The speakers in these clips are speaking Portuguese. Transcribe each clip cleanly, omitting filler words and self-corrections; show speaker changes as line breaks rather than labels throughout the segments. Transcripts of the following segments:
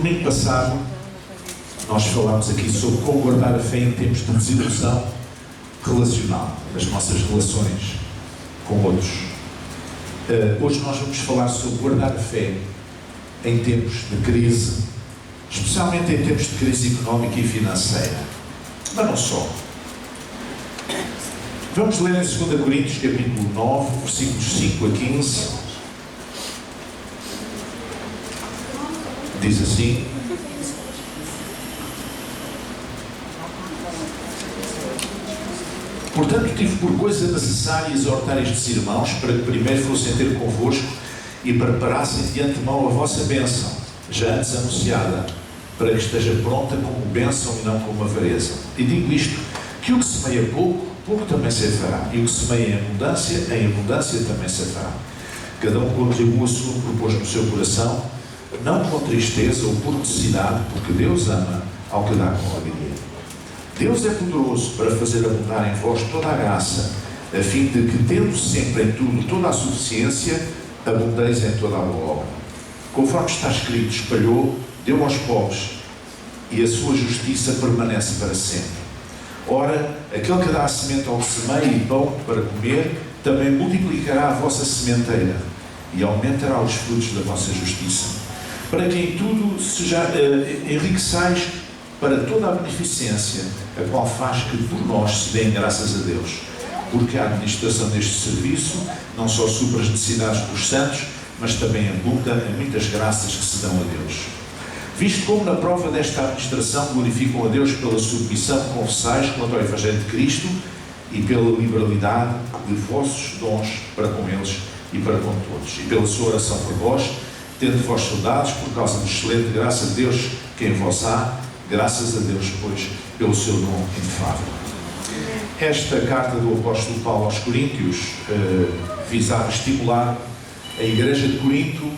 domingo passado, nós falámos aqui sobre como guardar a fé em tempos de desilusão relacional, das nossas relações com outros. Hoje nós vamos falar sobre guardar a fé em tempos de crise, especialmente em tempos de crise económica e financeira, mas não só. Vamos ler em 2 Coríntios, capítulo 9, versículos 5 a 15. Diz assim: portanto, tive por coisa necessária exortar estes irmãos para que primeiro fossem ter convosco e preparassem de antemão a vossa bênção, já antes anunciada, para que esteja pronta como bênção e não como avareza. E digo isto, que o que semeia pouco, pouco também se fará, e o que semeia em abundância também se fará. Cada um contribua segundo propôs no seu coração, não com tristeza ou por necessidade, porque Deus ama ao que dá com alegria. Deus é poderoso para fazer abundar em vós toda a graça, a fim de que, tendo sempre em tudo toda a suficiência, abundeis em toda a boa obra. Conforme está escrito, espalhou, deu aos pobres, e a sua justiça permanece para sempre. Ora, aquele que dá a semente ao que semeia e pão para comer, também multiplicará a vossa sementeira, e aumentará os frutos da vossa justiça, para que em tudo enriqueçais para toda a beneficência, a qual faz que por nós se deem graças a Deus, porque a administração deste serviço não só supre as necessidades dos santos, mas também abunda em muitas graças que se dão a Deus. Visto como na prova desta administração glorificam a Deus pela submissão que confessais quanto ao Evangelho de Cristo e pela liberalidade de vossos dons para com eles e para com todos, e pela sua oração por vós, tendo vós saudades por causa da excelente graça de Deus que em vós há, graças a Deus, pois, pelo seu dom inefável. Esta carta do apóstolo Paulo aos Coríntios visava estimular a Igreja de Corinto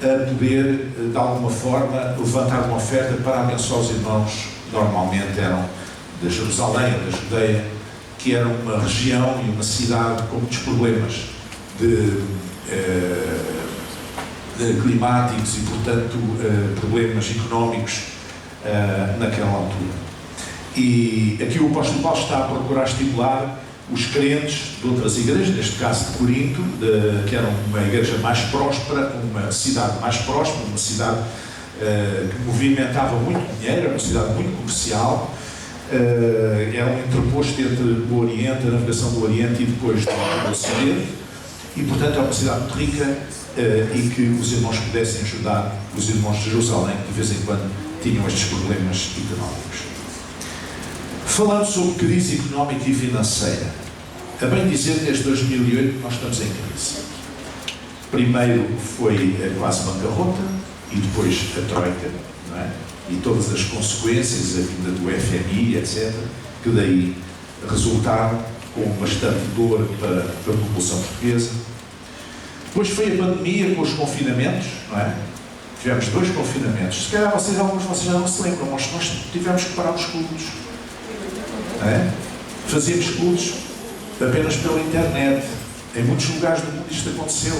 a poder, de alguma forma, levantar uma oferta para abençoar os irmãos que normalmente eram de Jerusalém ou da Judeia, que era uma região e uma cidade com muitos problemas climáticos e, portanto, problemas económicos naquela altura. E aqui o apóstolo Paulo está a procurar estimular os crentes de outras igrejas, neste caso de Corinto, que era uma igreja mais próspera, uma cidade mais próspera, uma cidade que movimentava muito dinheiro, era uma cidade muito comercial, era um interposto entre o Oriente, a navegação do Oriente e depois do Ocidente, e portanto é uma cidade muito rica e que os irmãos pudessem ajudar os irmãos de Jerusalém, que de vez em quando tinham estes problemas económicos. Falando sobre crise económica e financeira, a bem dizer, desde 2008 nós estamos em crise. Primeiro foi a quase bancarrota e depois a Troika, não é? E todas as consequências, a vinda do FMI, etc., que daí resultaram com bastante dor para a população portuguesa. Depois foi a pandemia com os confinamentos, não é? Tivemos 2 confinamentos. Se calhar alguns de vocês já não se lembram, mas nós tivemos que parar os cultos. Não é? Fazíamos cultos apenas pela internet. Em muitos lugares do mundo isto aconteceu.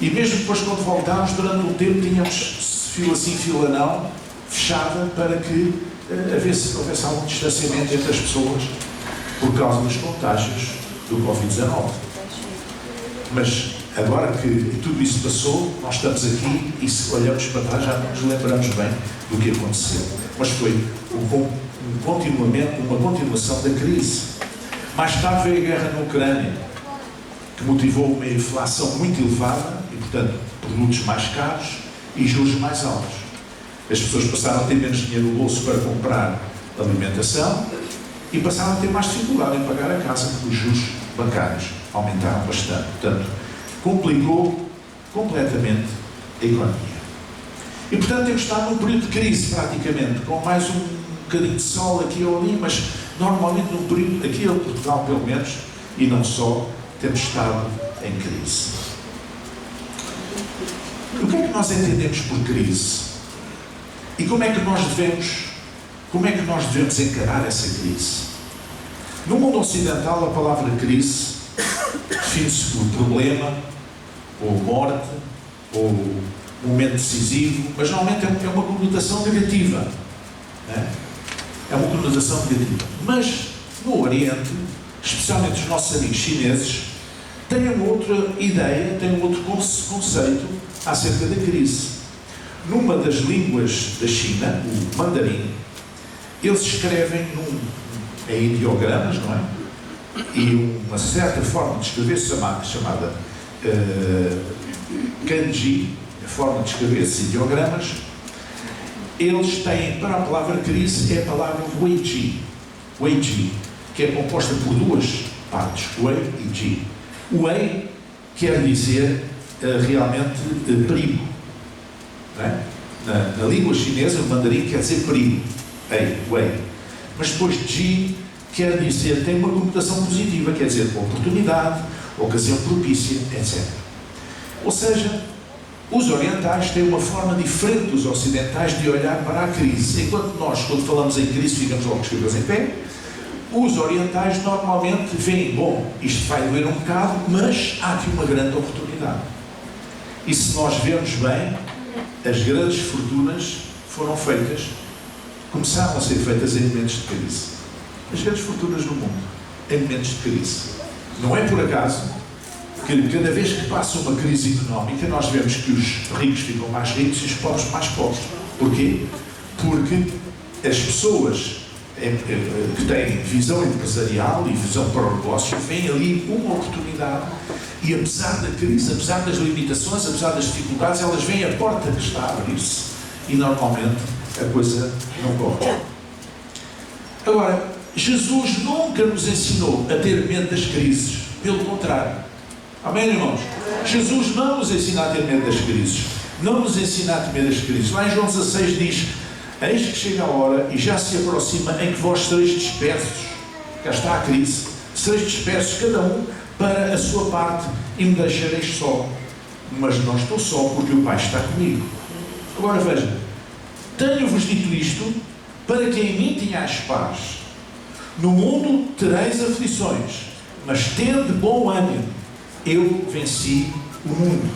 E mesmo depois, quando voltámos, durante um tempo tínhamos fila sim, fila não, fechada, para que houvesse algum distanciamento entre as pessoas por causa dos contágios do Covid-19. Mas agora que tudo isso passou, nós estamos aqui e se olhamos para trás já não nos lembramos bem do que aconteceu. Mas foi uma continuação da crise. Mais tarde veio a guerra na Ucrânia, que motivou uma inflação muito elevada e, portanto, produtos mais caros e juros mais altos. As pessoas passaram a ter menos dinheiro no bolso para comprar alimentação e passaram a ter mais dificuldade em pagar a casa, porque os juros bancários aumentaram bastante. Portanto, complicou completamente a economia. E, portanto, temos estado num período de crise, praticamente, com mais um bocadinho de sol aqui ou ali, mas normalmente num período, aqui em Portugal pelo menos, e não só, temos estado em crise. O que é que nós entendemos por crise? E como é que nós devemos encarar essa crise? No mundo ocidental, a palavra crise define-se por problema, ou morte, ou momento decisivo, mas normalmente é uma conotação negativa. Né? É uma conotação negativa. Mas no Oriente, especialmente os nossos amigos chineses, têm uma outra ideia, têm um outro conceito acerca da crise. Numa das línguas da China, o mandarim, eles escrevem em ideogramas, não é? E uma certa forma de escrever chamada kanji, a forma de escrever esses ideogramas, eles têm, para a palavra crise, é a palavra weiji, que é composta por duas partes, wei e ji. Wei quer dizer realmente perigo. Não é? Na língua chinesa, o mandarim quer dizer perigo, wei. Mas depois ji quer dizer, tem uma conotação positiva, quer dizer oportunidade, ocasião propícia, etc. Ou seja, os orientais têm uma forma diferente dos ocidentais de olhar para a crise. Enquanto nós, quando falamos em crise, ficamos logo escritos em pé, os orientais normalmente veem, bom, isto vai doer um bocado, mas há aqui uma grande oportunidade. E se nós vemos bem, as grandes fortunas foram feitas, começaram a ser feitas em momentos de crise. As grandes fortunas no mundo, em momentos de crise. Não é por acaso que cada vez que passa uma crise económica, nós vemos que os ricos ficam mais ricos e os pobres mais pobres. Porquê? Porque as pessoas que têm visão empresarial e visão para o negócio veem ali uma oportunidade e, apesar da crise, apesar das limitações, apesar das dificuldades, elas veem a porta que está a abrir-se e normalmente a coisa não corre. Agora, Jesus nunca nos ensinou a ter medo das crises, pelo contrário. Amém, irmãos? Jesus não nos ensina a ter medo das crises, não nos ensina a ter medo das crises. Lá em João 16 diz: eis que chega a hora e já se aproxima em que vós sereis dispersos. Cá está a crise. Sereis dispersos cada um para a sua parte e me deixareis só. Mas não estou só, porque o Pai está comigo. Agora veja, tenho-vos dito isto para que em mim tenhais paz. No mundo tereis aflições, mas tende bom ânimo. Eu venci o mundo.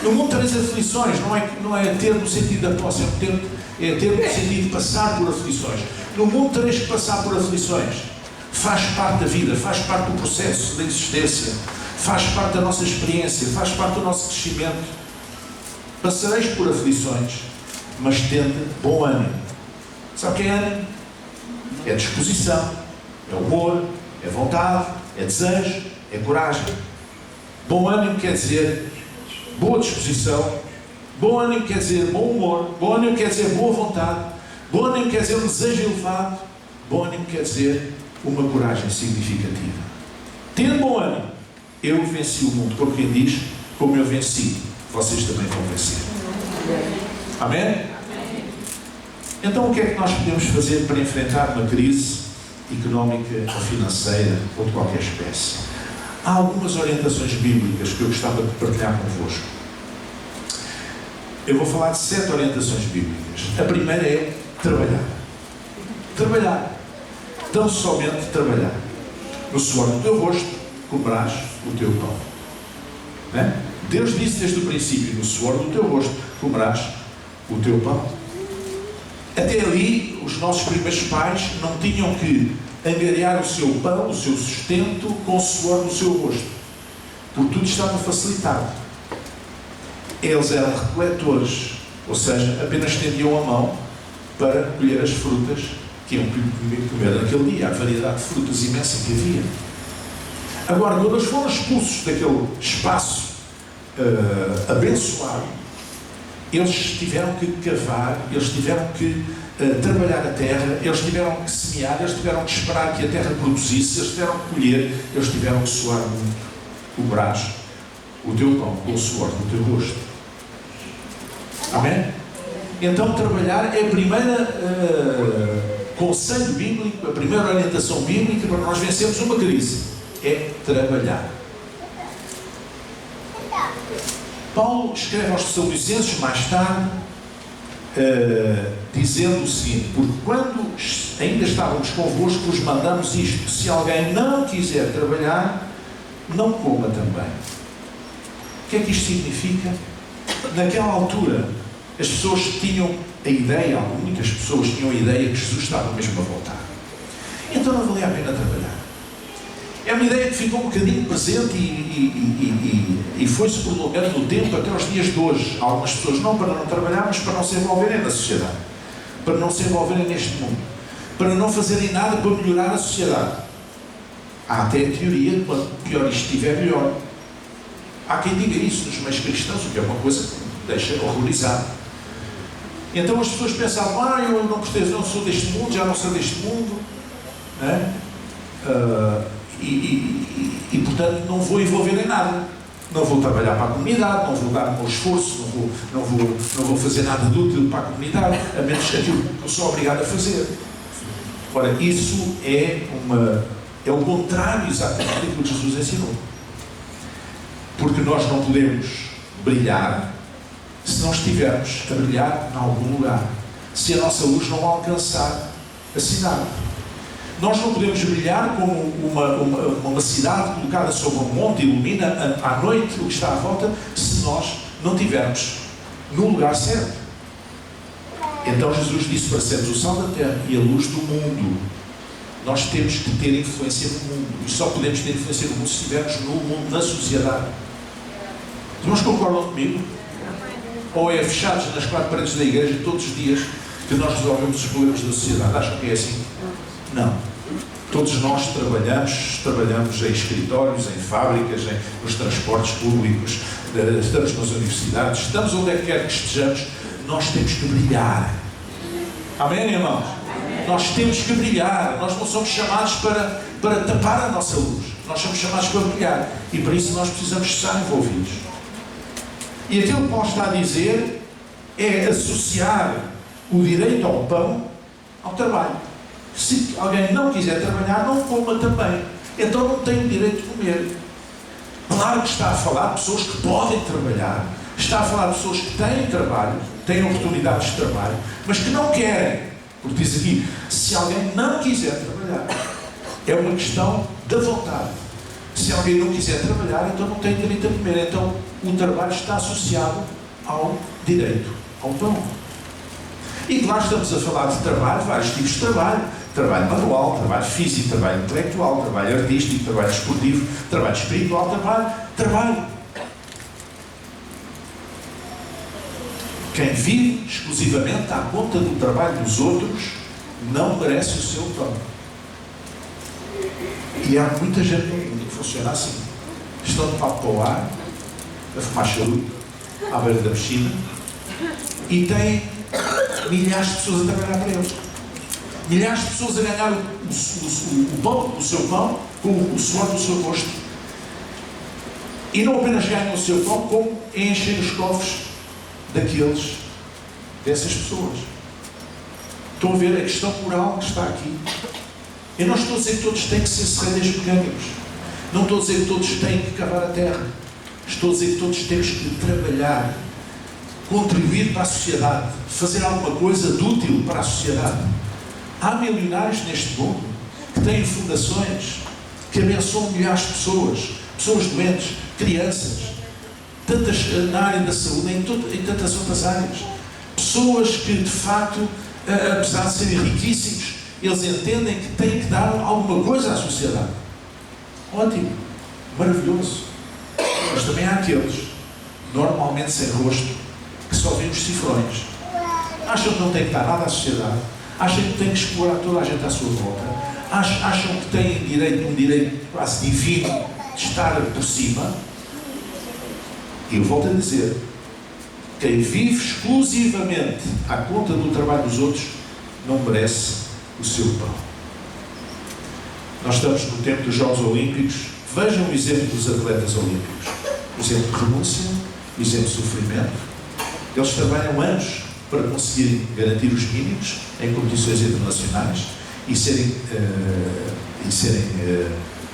No mundo tereis aflições, não é ter no sentido da posse, é ter no sentido de passar por aflições. No mundo tereis que passar por aflições. Faz parte da vida, faz parte do processo da existência, faz parte da nossa experiência, faz parte do nosso crescimento. Passareis por aflições, mas tende bom ânimo. Sabe o que é ânimo? É disposição, é humor, é vontade, é desejo, é coragem. Bom ânimo quer dizer boa disposição, bom ânimo quer dizer bom humor, bom ânimo quer dizer boa vontade, bom ânimo quer dizer um desejo elevado, bom ânimo quer dizer uma coragem significativa. Tendo bom ânimo, eu venci o mundo, porque quem diz, como eu venci, vocês também vão vencer. Amém? Então o que é que nós podemos fazer para enfrentar uma crise económica ou financeira ou de qualquer espécie? Há algumas orientações bíblicas que eu gostava de partilhar convosco. Eu vou falar de 7 orientações bíblicas. A primeira é trabalhar. Trabalhar. Tão somente trabalhar. No suor do teu rosto comerás o teu pão. Não é? Deus disse desde o princípio: no suor do teu rosto comerás o teu pão. Até ali, os nossos primeiros pais não tinham que angariar o seu pão, o seu sustento, com o suor do seu rosto, porque tudo estava facilitado. Eles eram recoletores, ou seja, apenas estendiam a mão para colher as frutas que iam comer naquele dia, a variedade de frutas imensa que havia. Agora, quando eles foram expulsos daquele espaço abençoado, eles tiveram que cavar, eles tiveram que trabalhar a terra, eles tiveram que semear, eles tiveram que esperar que a terra produzisse, eles tiveram que colher, eles tiveram que suar muito. Comerás o teu pão com o suor do teu rosto. Amém? Então trabalhar é a primeira conselho bíblico, a primeira orientação bíblica para nós vencermos uma crise. É trabalhar. Paulo escreve aos Tessalonicenses mais tarde, dizendo o seguinte: porque quando ainda estávamos convosco vos mandamos isto, se alguém não quiser trabalhar, não coma também. O que é que isto significa? naquela altura, as pessoas tinham a ideia, muitas pessoas tinham a ideia que Jesus estava mesmo a voltar. Então não valia a pena trabalhar. É uma ideia que ficou um bocadinho presente e foi-se prolongando no tempo até aos dias de hoje. Algumas pessoas não para não trabalhar, mas para não se envolverem na sociedade, para não se envolverem neste mundo, para não fazerem nada para melhorar a sociedade. Há até a teoria de quanto pior isto estiver, melhor. Há quem diga isso nos meios cristãos, o que é uma coisa que me deixa horrorizado. Então as pessoas pensavam, eu não gostei, não sou deste mundo, já não sou deste mundo, né? Portanto não vou envolver em nada, não vou trabalhar para a comunidade, não vou dar o meu esforço, não vou fazer nada de útil para a comunidade, a menos aquilo que eu sou obrigado a fazer. Ora, isso é o contrário exatamente daquilo que Jesus ensinou, porque nós não podemos brilhar se não estivermos a brilhar em algum lugar, se a nossa luz não alcançar a cidade. Nós não podemos brilhar como uma cidade colocada sobre um monte, ilumina à noite o que está à volta, se nós não estivermos no lugar certo. Então Jesus disse para sermos o sal da terra e a luz do mundo. Nós temos que ter influência no mundo, e só podemos ter influência no mundo se estivermos no mundo, na sociedade. Os irmãos concordam comigo? Ou é fechados nas quatro paredes da igreja todos os dias que nós resolvemos os problemas da sociedade? Acham que é assim? Não. Todos nós trabalhamos em escritórios, em fábricas, nos transportes públicos, estamos nas universidades, estamos onde quer que estejamos, nós temos que brilhar. Amém, irmãos? Amém. Nós temos que brilhar, nós não somos chamados para tapar a nossa luz, nós somos chamados para brilhar, e para isso nós precisamos estar envolvidos. E aquilo que Paulo está a dizer é associar o direito ao pão ao trabalho. Se alguém não quiser trabalhar, não coma também. Então não tem o direito de comer. Claro que está a falar de pessoas que podem trabalhar, está a falar de pessoas que têm trabalho, têm oportunidades de trabalho, mas que não querem. Porque diz aqui, se alguém não quiser trabalhar, é uma questão da vontade. Se alguém não quiser trabalhar, então não tem direito a comer. Então o trabalho está associado ao direito ao pão. E claro, estamos a falar de trabalho, vários tipos de trabalho. Trabalho manual, trabalho físico, trabalho intelectual, trabalho artístico, trabalho esportivo, trabalho espiritual, trabalho. Quem vive exclusivamente à conta do trabalho dos outros não merece o seu pão. E há muita gente no mundo que funciona assim. Estão de papo para o ar, a fumar charuto, à beira da piscina, e têm milhares de pessoas a trabalhar para eles. Milhares de pessoas a ganhar o seu pão com o suor do seu rosto. E não apenas ganham o seu pão, como enchem os cofres dessas pessoas. Estão a ver a questão moral que está aqui. Eu não estou a dizer que todos têm que ser serralheiros mecânicos. Não estou a dizer que todos têm que cavar a terra. Estou a dizer que todos temos que trabalhar, contribuir para a sociedade, fazer alguma coisa de útil para a sociedade. Há milionários neste mundo que têm fundações que abençoam milhares de pessoas doentes, crianças, tantas na área da saúde, em tantas outras áreas. Pessoas que, de facto, apesar de serem riquíssimos, eles entendem que têm que dar alguma coisa à sociedade. Ótimo, maravilhoso. Mas também há aqueles, normalmente sem rosto, que só vêem os cifrões. Acham que não têm que dar nada à sociedade. Acham que têm que explorar toda a gente à sua volta. Acham que têm um direito quase divino de estar por cima. E eu volto a dizer, quem vive exclusivamente à conta do trabalho dos outros não merece o seu pão. Nós estamos no tempo dos Jogos Olímpicos. Vejam o exemplo dos atletas olímpicos. O exemplo de renúncia, o exemplo de sofrimento. Eles trabalham anos para conseguirem garantir os mínimos em competições internacionais e serem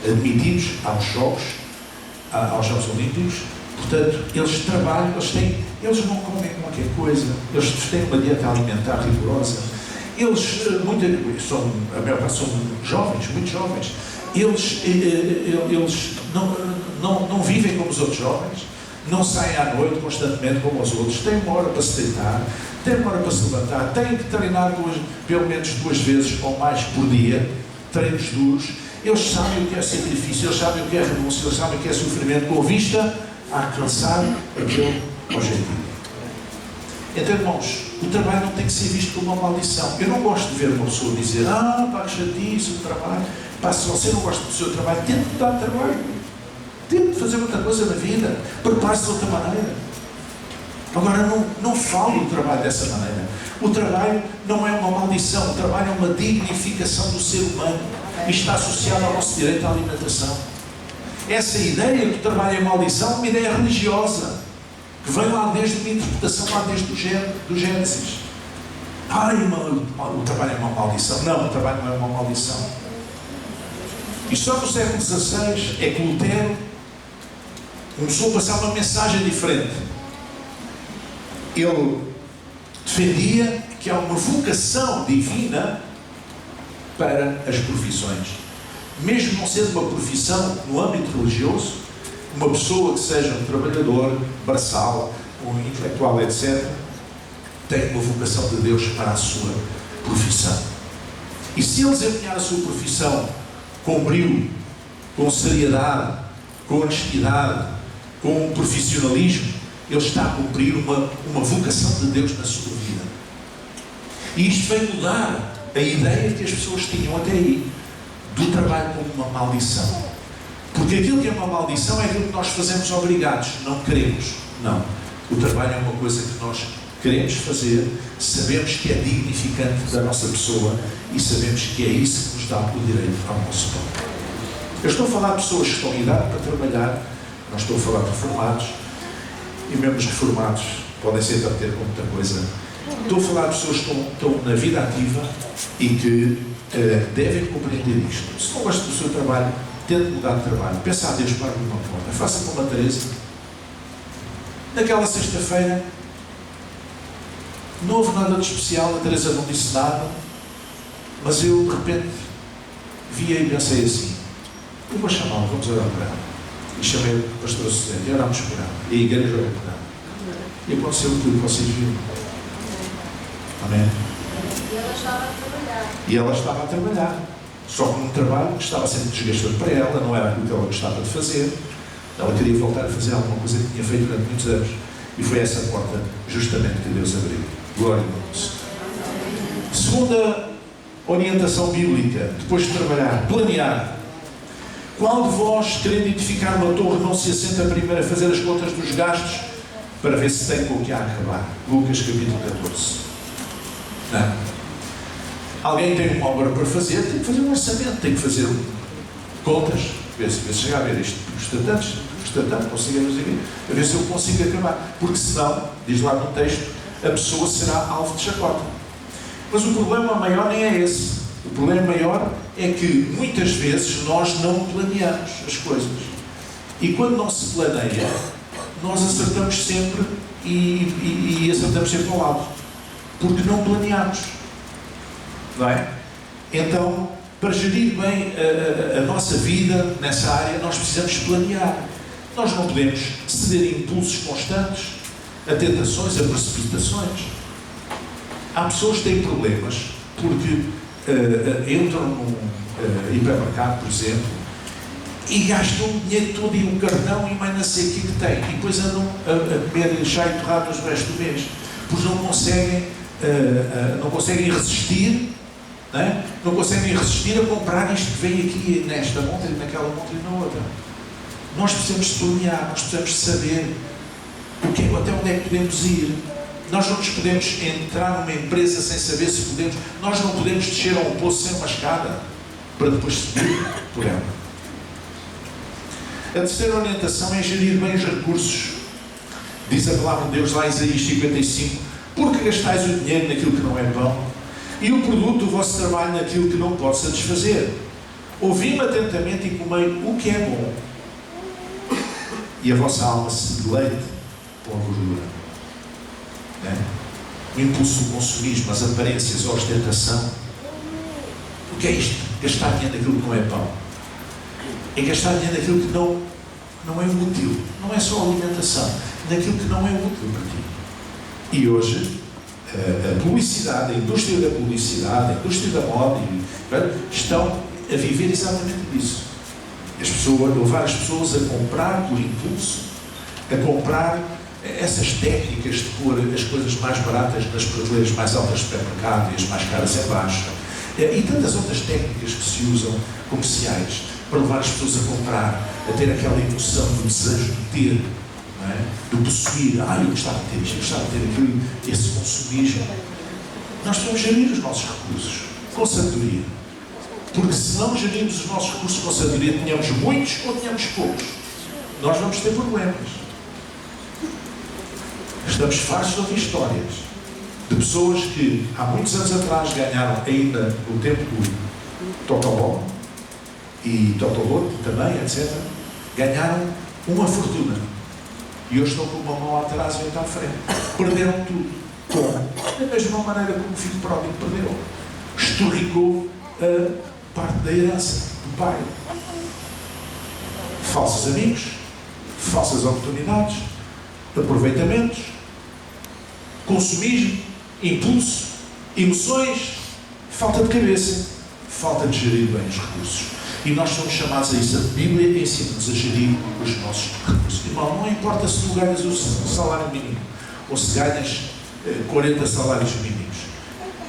admitidos aos Jogos Olímpicos. Portanto, eles trabalham, eles não comem qualquer coisa, eles têm uma dieta alimentar rigorosa. Eles, a maior parte são jovens, muito jovens. Eles não vivem como os outros jovens, Não saem à noite constantemente como os outros. Têm uma hora para se deitar, têm uma hora para se levantar, têm que treinar pelo menos 2 vezes ou mais por dia, treinos duros. Eles sabem o que é sacrifício, eles sabem o que é renúncia, eles sabem o que é sofrimento, com vista a alcançar aquele objetivo. Então, irmãos, o trabalho não tem que ser visto como uma maldição. Eu não gosto de ver uma pessoa dizer: pá, que chatice, o trabalho. Pá, se você não gosta do seu trabalho, tente mudar de trabalho. Tente fazer outra coisa na vida. Prepare-se de outra maneira. Agora, não fale do trabalho dessa maneira. O trabalho não é uma maldição. O trabalho é uma dignificação do ser humano. E está associado ao nosso direito à alimentação. Essa ideia de que o trabalho é maldição é uma ideia religiosa, que vem lá desde uma interpretação, lá desde o Gênesis. O trabalho é uma maldição. Não, o trabalho não é uma maldição. E só no século XVI é que Lutero começou a passar uma mensagem diferente. Ele defendia que há uma vocação divina para as profissões. Mesmo não sendo uma profissão no âmbito religioso, uma pessoa que seja um trabalhador, braçal, um intelectual, etc., tem uma vocação de Deus para a sua profissão. E se ele desempenhar a sua profissão com brio, com seriedade, com honestidade, com profissionalismo, ele está a cumprir uma vocação de Deus na sua vida. E isto vem mudar a ideia que as pessoas tinham até aí do trabalho como uma maldição. Porque aquilo que é uma maldição é aquilo que nós fazemos obrigados, não queremos. Não. O trabalho é uma coisa que nós queremos fazer, sabemos que é dignificante da nossa pessoa e sabemos que é isso que nos dá o direito ao nosso pão. Eu estou a falar de pessoas que estão em idade para trabalhar, não estou a falar de reformados, e mesmo os reformados podem se entreter com muita coisa. Estou a falar de pessoas que estão na vida ativa e que devem compreender isto. Se não gosta do seu trabalho, tente mudar de trabalho. Peça a Deus para abrir uma porta. Faça como a Teresa. Naquela sexta-feira, não houve nada de especial, a Teresa não disse nada, mas eu, de repente, vi-a e pensei assim: eu vou chamá-la, vamos orar para ela. E chamei o pastor assistente e orámos por ela. E a igreja orou por ela. E aconteceu tudo que vocês viram. Amém? E ela estava a trabalhar. Só que num trabalho que estava sendo desgastante para ela, não era aquilo que ela gostava de fazer. Ela queria voltar a fazer alguma coisa que tinha feito durante muitos anos. E foi essa porta, justamente, que Deus abriu. Glória a Deus. Segunda orientação bíblica, depois de trabalhar, planear. Qual de vós, querendo edificar uma torre, não se assenta primeiro a fazer as contas dos gastos para ver se tem com o que há a acabar? Lucas capítulo 14. Não. Alguém tem uma obra para fazer, tem que fazer um orçamento, tem que fazer contas, ver se chega a ver isto, custa tanto, consigo fazer, a ver se eu consigo acabar. Porque senão, diz lá no texto, a pessoa será alvo de chacota. Mas o problema maior nem é esse. O problema maior é que muitas vezes nós não planeamos as coisas. E quando não se planeia, nós acertamos sempre e acertamos sempre ao lado. Porque não planeamos. Não é? Então, para gerir bem a nossa vida nessa área, nós precisamos planear. Nós não podemos ceder a impulsos constantes, a tentações, a precipitações. Há pessoas que têm problemas porque entram num hipermercado, por exemplo, e gastam o dinheiro todo e o cartão e mais não sei o que tem. E depois andam a comer chá e torradas o resto do mês. Pois não conseguem resistir. Não conseguem resistir a comprar isto que vem aqui nesta montra e naquela montra e na outra. Nós precisamos de planear, nós precisamos de saber até onde é que podemos ir. Nós não nos podemos entrar numa empresa sem saber se podemos. Nós não podemos descer a um poço sem uma escada para depois subir por ela. A terceira orientação é gerir bem os recursos. Diz a palavra de Deus lá em Isaías 55: porque gastais o dinheiro naquilo que não é pão e o produto do vosso trabalho naquilo que não pode satisfazer. Ouvi-me atentamente e comei o que é bom, e a vossa alma se deleite com a gordura. O impulso do consumismo, as aparências, a ostentação. O que é isto? Gastar dinheiro naquilo que não é pão. É gastar dinheiro naquilo que não é útil. Não é só alimentação, naquilo que não é útil para ti. E hoje, a publicidade, a indústria da publicidade, a indústria da moda, estão a viver exatamente disso. Levar as pessoas a comprar por impulso, a comprar essas técnicas de pôr as coisas mais baratas nas prateleiras mais altas do supermercado e as mais caras em baixo. E tantas outras técnicas que se usam, comerciais, para levar as pessoas a comprar, a ter aquela emoção do desejo de ter, não é? Do possuir. Eu gostava de ter isto, eu gostava de ter aquilo, esse consumismo. Nós devemos gerir os nossos recursos com sabedoria. Porque se não gerirmos os nossos recursos com sabedoria, tenhamos muitos ou tenhamos poucos, nós vamos ter problemas. Estamos fartos de ouvir histórias de pessoas que há muitos anos atrás ganharam ainda o tempo do Totobó e Totoloto também, etc. Ganharam uma fortuna. E hoje estão com uma mão atrás e outra à frente. Perderam tudo. Como? Da mesma maneira como o filho pródigo perdeu. Estorricou a parte da herança do pai. Falsos amigos, falsas oportunidades, aproveitamentos, consumismo, impulso, emoções, falta de cabeça, falta de gerir bem os recursos. E nós somos chamados a isso. A Bíblia ensina-nos a gerir os nossos recursos. Irmão, não importa se tu ganhas o salário mínimo ou se ganhas 40 salários mínimos.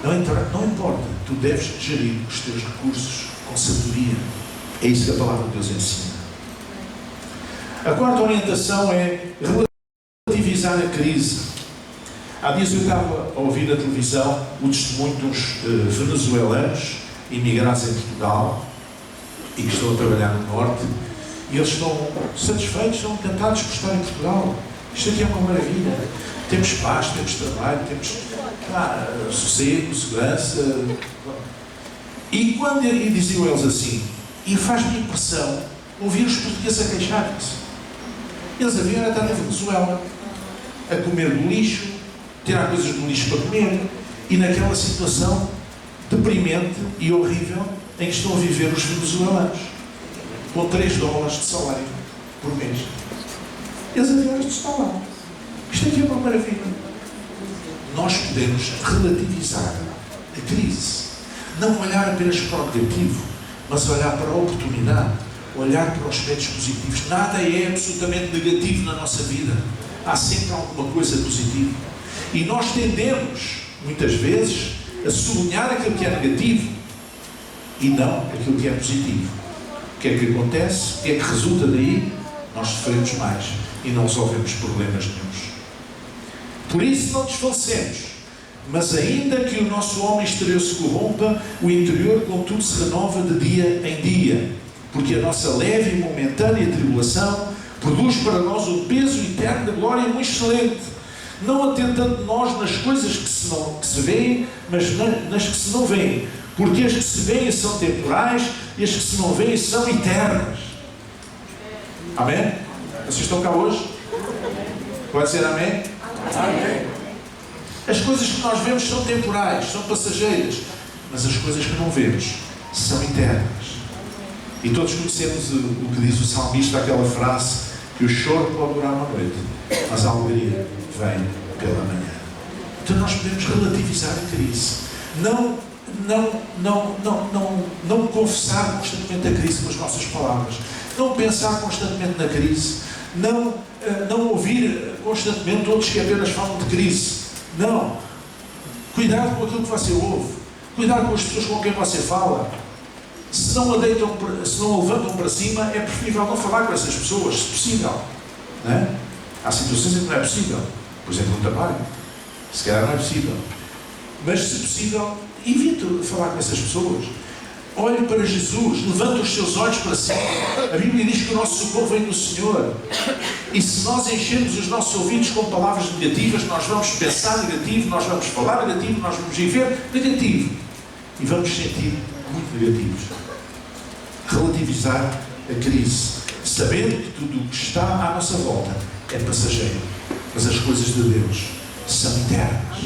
Não importa. Tu deves gerir os teus recursos com sabedoria. É isso que a palavra de Deus ensina. A quarta orientação é relativizar a crise. Há dias eu estava a ouvir na televisão o testemunho de uns venezuelanos imigrados em Portugal e que estão a trabalhar no Norte, e eles estão satisfeitos, estão encantados por estar em Portugal. Isto aqui é uma maravilha. Temos paz, temos trabalho, temos sossego, segurança. E quando diziam eles assim, e faz-me impressão ouvir os portugueses a queixarem-se. Eles haviam estar na Venezuela, a comer do lixo, tirar coisas do lixo para comer, e naquela situação deprimente e horrível em que estão a viver os venezuelanos, com $3 de salário por mês. Eles haviam de estar lá. Isto aqui é uma maravilha. Nós podemos relativizar a crise. Não olhar apenas para o negativo, mas olhar para a oportunidade, olhar para os aspectos positivos. Nada é absolutamente negativo na nossa vida. Há sempre alguma coisa positiva. E nós tendemos, muitas vezes, a sublinhar aquilo que é negativo e não aquilo que é positivo. O que é que acontece? O que é que resulta daí? Nós sofremos mais e não resolvemos problemas nenhuns. Por isso não desfalecemos, mas ainda que o nosso homem exterior se corrompa, o interior contudo se renova de dia em dia, porque a nossa leve e momentânea tribulação produz para nós um peso eterno de glória muito excelente, não atentando nós nas coisas que se veem, mas nas que se não veem, porque as que se veem são temporais e as que se não veem são eternas. Amém? Vocês estão cá hoje? Pode ser amém? Amém. As coisas que nós vemos são temporais, são passageiras, mas as coisas que não vemos são eternas. E todos conhecemos o que diz o salmista, aquela frase, que o choro pode durar uma noite, mas a alegria vem pela manhã. Então nós podemos relativizar a crise. Não confessar constantemente a crise com as nossas palavras. Não pensar constantemente na crise. Não ouvir constantemente outros que apenas falam de crise. Não. Cuidado com aquilo que você ouve. Cuidado com as pessoas com quem você fala. Se não a levantam para cima, é preferível não falar com essas pessoas, se possível. Não é? Há situações em que não é possível. Por exemplo, no trabalho. Se calhar não é possível. Mas, se possível, evite falar com essas pessoas. Olhe para Jesus, levante os seus olhos para cima. A Bíblia diz que o nosso socorro vem do Senhor. E se nós enchermos os nossos ouvidos com palavras negativas, nós vamos pensar negativo, nós vamos falar negativo, nós vamos viver negativo. E vamos sentir muito negativos. Relativizar a crise, sabendo que tudo o que está à nossa volta é passageiro, mas as coisas de Deus são eternas.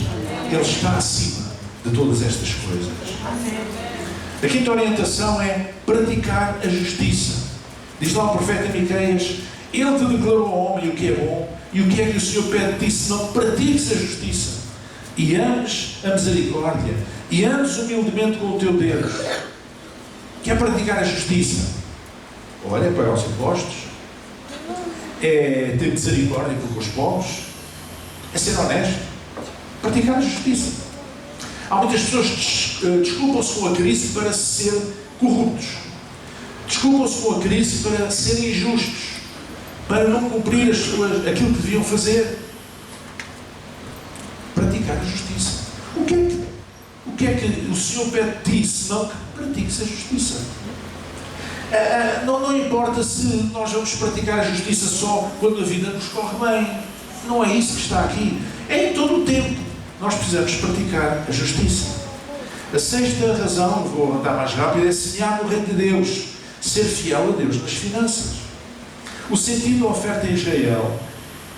Ele está acima de todas estas coisas. A quinta orientação é praticar a justiça. Diz lá o profeta Miqueias: Ele te declarou ao homem o que é bom. E o que é que o Senhor pede de ti? Se não pratiques a justiça e ames a misericórdia e andes humildemente com o teu Deus, que é praticar a justiça. Olha, é pagar os impostos, é ter misericórdia com os povos, é ser honesto, praticar a justiça. Há muitas pessoas que desculpam-se com a crise para ser corruptos, desculpam-se com a crise para serem injustos, para não cumprir aquilo que deviam fazer. Praticar a justiça. O que é que o Senhor pede de ti, senão que pratiques a justiça? Não importa se nós vamos praticar a justiça só quando a vida nos corre bem. Não é isso que está aqui. É em todo o tempo. Nós precisamos praticar a justiça. A sexta razão, vou andar mais rápido, é semear no reino de Deus. Ser fiel a Deus nas finanças. O sentido da oferta em Israel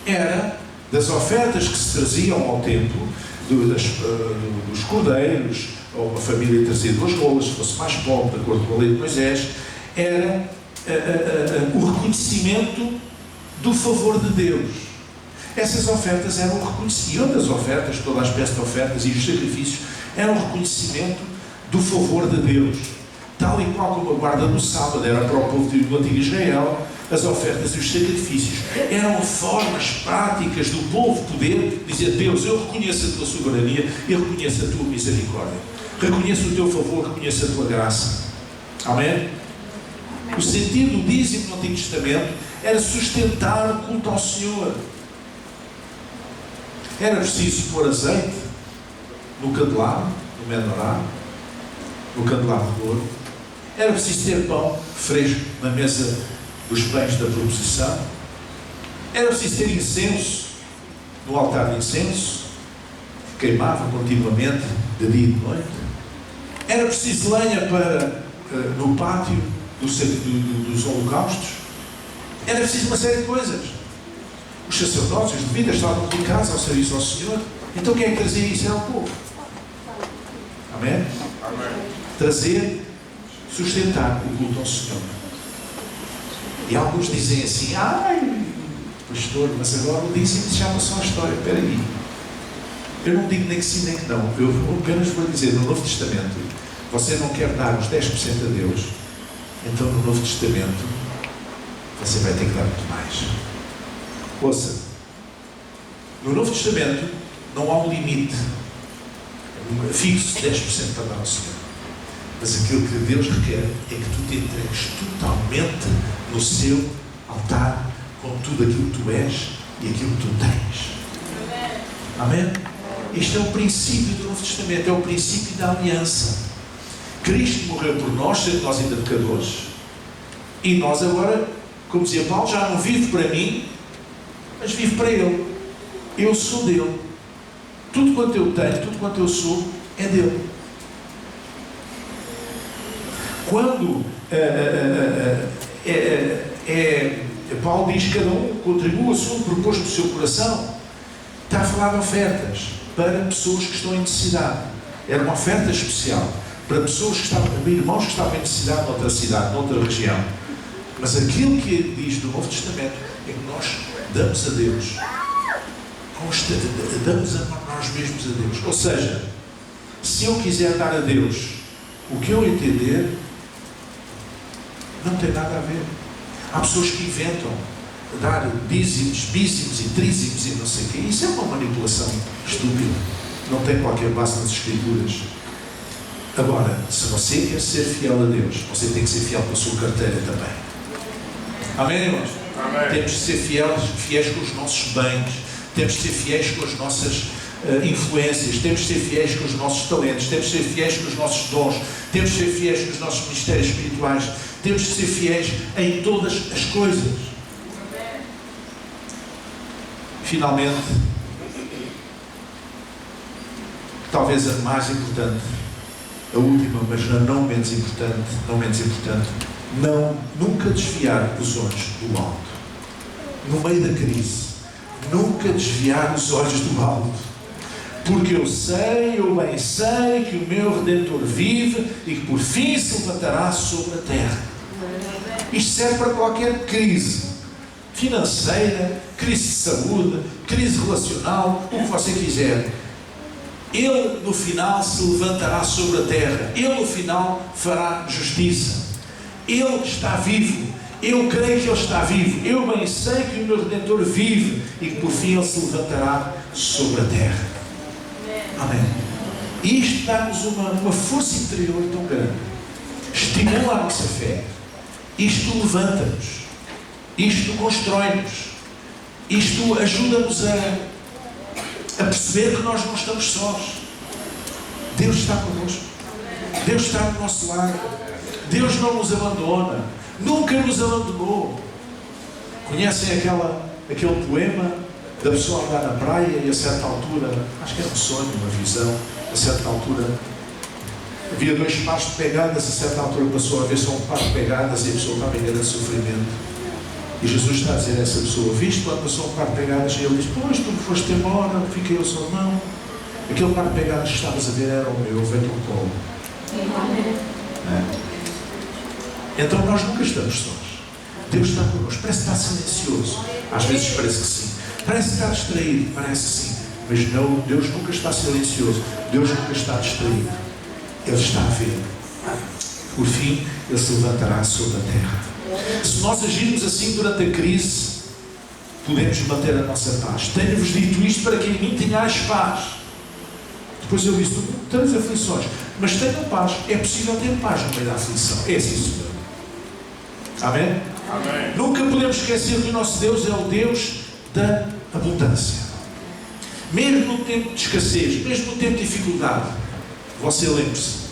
era das ofertas que se traziam ao templo, dos cordeiros, ou uma família trazia 2 rolas, se fosse mais pobre, de acordo com a lei de Moisés, era o reconhecimento do favor de Deus. Essas ofertas eram o reconhecimento das ofertas, toda a espécie de ofertas e os sacrifícios, eram o reconhecimento do favor de Deus. Tal e qual como a guarda do sábado era para o povo do antigo Israel, as ofertas e os sacrifícios eram formas práticas do povo poder dizer: Deus, eu reconheço a tua soberania, eu reconheço a tua misericórdia, reconheço o teu favor, reconheço a tua graça. Amém? O sentido do dízimo no Antigo Testamento era sustentar o culto ao Senhor. Era preciso pôr azeite no candelabro, no menorá, no candelabro de ouro. Era preciso ter pão fresco na mesa dos pães da proposição. Era preciso ter incenso no altar de incenso, que queimava continuamente de dia e de noite. Era preciso lenha para no pátio dos holocaustos. Era preciso uma série de coisas. Os sacerdotes, os levitas estavam dedicados ao serviço ao Senhor. Então quem é que trazia isso? Era o povo. Amém? Amém. Trazer, sustentar o culto ao Senhor. E alguns dizem assim: ai, pastor, mas agora o dízimo já passou a história. Espera aí. Eu não digo nem que sim nem que não. Eu apenas vou dizer, no Novo Testamento, você não quer dar os 10% a Deus, então no Novo Testamento você vai ter que dar muito mais. Ouça, no Novo Testamento não há um limite fixo de 10% para dar ao Senhor. Mas aquilo que Deus requer é que tu te entregues totalmente no seu altar, com tudo aquilo que tu és e aquilo que tu tens. Amém? Este é o princípio do Novo Testamento, é o princípio da aliança. Cristo morreu por nós, sendo nós ainda pecadores, e nós agora, como dizia Paulo, já não vivo para mim, mas vivo para Ele. Eu sou dele. Tudo quanto eu tenho, tudo quanto eu sou, é dele. Quando Paulo diz que cada um contribua o segundo proposto do seu coração, está a falar de ofertas para pessoas que estão em necessidade. Era uma oferta especial para pessoas que estavam, irmãos que estavam em necessidade noutra cidade, noutra região. Mas aquilo que ele diz do Novo Testamento é que nós damos a Deus, damos a nós mesmos a Deus. Ou seja, se eu quiser dar a Deus o que eu entender, não tem nada a ver. Há pessoas que inventam dar dízimos, bízimos e trízimos e não sei o quê. Isso é uma manipulação estúpida. Não tem qualquer base nas Escrituras. Agora, se você quer ser fiel a Deus, você tem que ser fiel com a sua carteira também. Amém, irmãos? Amém. Temos de ser fiéis com os nossos bens. Temos de ser fiéis com as nossas influências. Temos de ser fiéis com os nossos talentos. Temos de ser fiéis com os nossos dons. Temos de ser fiéis com os nossos ministérios espirituais. Temos de ser fiéis em todas as coisas. Finalmente, talvez a mais importante, a última, mas não menos importante, nunca desviar os olhos do alto. No meio da crise, nunca desviar os olhos do alto. Porque eu bem sei que o meu Redentor vive e que por fim se levantará sobre a terra. Isto serve para qualquer crise. financeira, crise de saúde, crise relacional, o que você quiser. Ele no final se levantará sobre a terra. Ele no final fará justiça. Ele está vivo. Eu creio que Ele está vivo. Eu bem sei que o meu Redentor vive e que por fim Ele se levantará sobre a terra. Amém. E isto dá-nos uma força interior tão grande. Estimula a nossa fé. Isto levanta-nos. Isto constrói-nos. Isto ajuda-nos a perceber que nós não estamos sós. Deus está connosco. Deus está do nosso lado. Deus não nos abandona. Nunca nos abandonou. Conhecem aquele poema da pessoa andar na praia e a certa altura, acho que era um sonho, uma visão, a certa altura havia 2 pares de pegadas, a certa altura passou a ver só um par de pegadas e a pessoa estava em grande sofrimento. E Jesus está a dizer a essa pessoa: viste quando passou um par de pegadas? E ele diz: pois, tu foste embora, fiquei eu só. Não, aquele par de pegadas que estavas a ver era o meu, veio do colo. Então nós nunca estamos sós. Deus está connosco. Parece que está silencioso. Às vezes parece que sim. Parece que está distraído. Parece que sim. Mas não, Deus nunca está silencioso. Deus nunca está distraído. Ele está a ver. Por fim, Ele se levantará sobre a terra. Se nós agirmos assim durante a crise, podemos manter a nossa paz. Tenho-vos dito isto para que em mim tenhais paz. Depois eu disse: tens aflições, mas tenham paz. É possível ter paz no meio da aflição. É assim, Senhor. Amém? Amém? Nunca podemos esquecer que o nosso Deus é o Deus da abundância. Mesmo no tempo de escassez, mesmo no tempo de dificuldade, você lembre-se: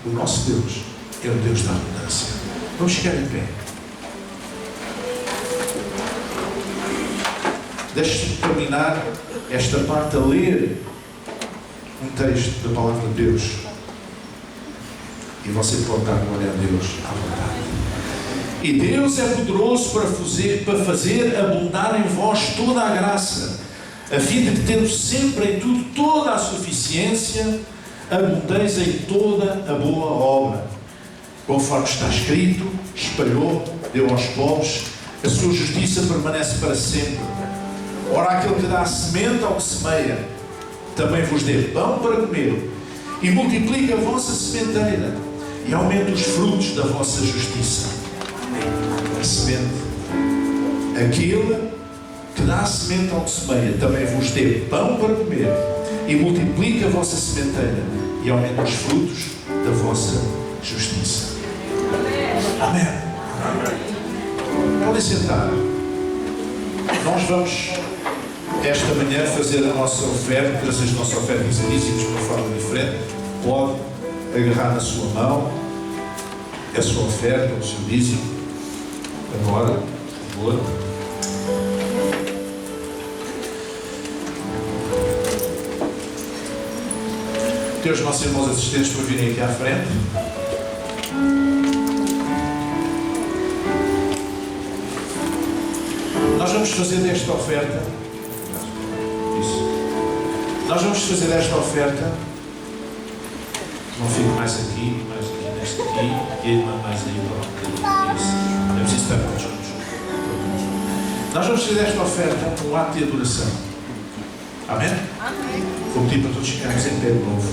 o nosso Deus é o Deus da abundância. Vamos ficar em pé. Deixe-me terminar esta parte a ler um texto da Palavra de Deus. E você pode dar glória a Deus à vontade. E Deus é poderoso para fazer abundar em vós toda a graça, a fim de que, tendo sempre em tudo toda a suficiência, abundeis em toda a boa obra. Conforme está escrito: espalhou, deu aos pobres, a sua justiça permanece para sempre. Ora, aquele que dá semente ao que semeia, também vos dê pão para comer, e multiplica a vossa sementeira, e aumenta os frutos da vossa justiça. A semente. Aquele que dá semente ao que semeia, também vos dê pão para comer, e multiplica a vossa sementeira, e aumenta os frutos da vossa justiça. Amém. Podem sentar. Nós vamos esta manhã fazer a nossa oferta, trazer a nossa oferta dos dízimos de uma forma diferente. Pode agarrar na sua mão a sua oferta, o seu dízimo. Agora, por favor. Ter os nossos irmãos assistentes para virem aqui à frente. Nós vamos fazer desta oferta. Nós vamos fazer esta oferta. Não fico mais aqui, neste aqui, e a irmã mais aí para um bocadinho. Isso. É preciso estar todos juntos. Nós vamos fazer esta oferta um ato de adoração. Amém? Amém. Vou pedir para todos ficarmos em pé de novo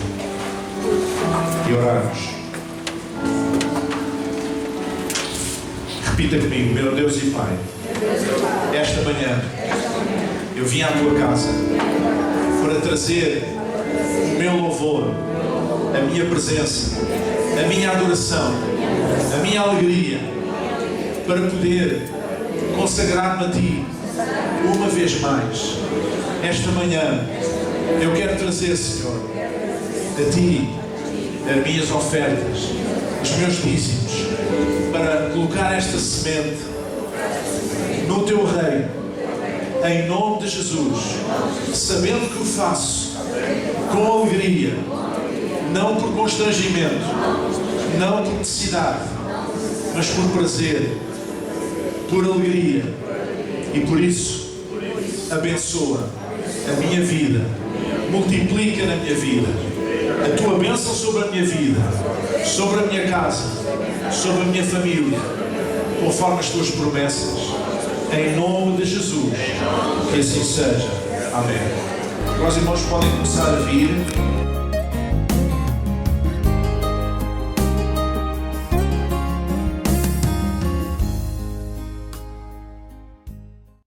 e orarmos. Repita comigo: meu Deus e Pai, esta manhã eu vim à tua casa para trazer o meu louvor, a minha presença, a minha adoração, a minha alegria, para poder consagrar-me a Ti uma vez mais. Esta manhã eu quero trazer, Senhor, a Ti as minhas ofertas, os meus dízimos, para colocar esta semente no Teu reino, em nome de Jesus, sabendo que o faço com alegria, não por constrangimento, não por necessidade, mas por prazer, por alegria. E por isso, abençoa a minha vida, multiplica na minha vida a Tua bênção sobre a minha vida, sobre a minha casa, sobre a minha família, conforme as Tuas promessas. Em nome de Jesus. Que assim seja. Amém. Agora os irmãos podem começar a vir.